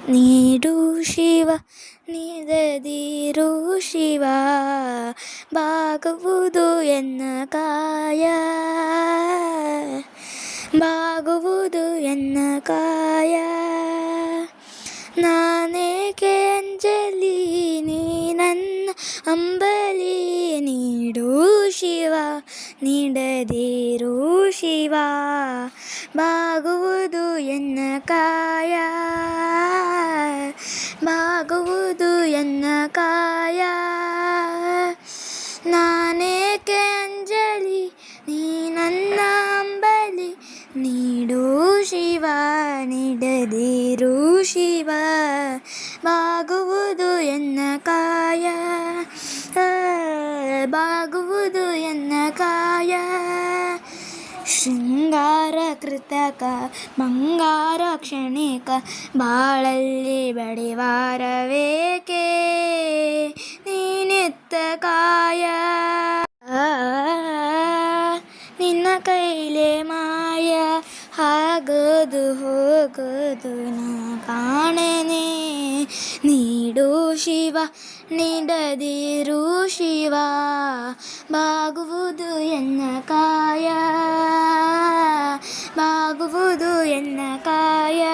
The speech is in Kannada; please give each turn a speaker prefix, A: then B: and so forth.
A: ನೀಡು ಶಿವ ನೀಡದಿರು ಶಿವ, ಬಾಗುವುದು ಎನ್ನ ಕಾಯ, ಬಾಗುವುದು ಎನ್ನ ಕಾಯ. ನಾನೇಕೆ ಅಂಜಲಿ ನೀ ನನ್ನ ಅಂಬಲಿ, ನೀಡು ಶಿವ ನೀಡದಿರು ಶಿವ, ಬಾಗುವುದು ಎನ್ನ ಕಾಯ, ಬಾಗುವುದು ಎನ್ನ ಕಾಯ. ನಾನೇಕೆ ಅಂಜಲಿ ನೀ ನನ್ನ ಅಂಬಲಿ, ನೀಡು ಶಿವ ನೀಡದಿರು ಶಿವ, ಬಾಗುವುದು ಎನ್ನ ಕಾಯ, ಬಾಗುವುದು ಎನ್ನ ಕಾಯ. ಶೃಂಗಾರ ಕೃತಕ ಬಂಗಾರ ಕ್ಷಣಿಕ, ಬಾಳಲ್ಲಿ ಬಡಿವಾರವೇಕೆ ನೀನೆತ್ತ ಕಾಯ. ನಿನ್ನ ಕೈಲೇ ಮಾಯ ಆಗೋದು ಹೋಗೋದು ನಾ ಕಾಣೆನೆ, ನೀಡು ಶಿವ ನೀಡದಿರು ಶಿವ, ಬಾಗುವುದು ಎನ್ನ ಕಾಯ.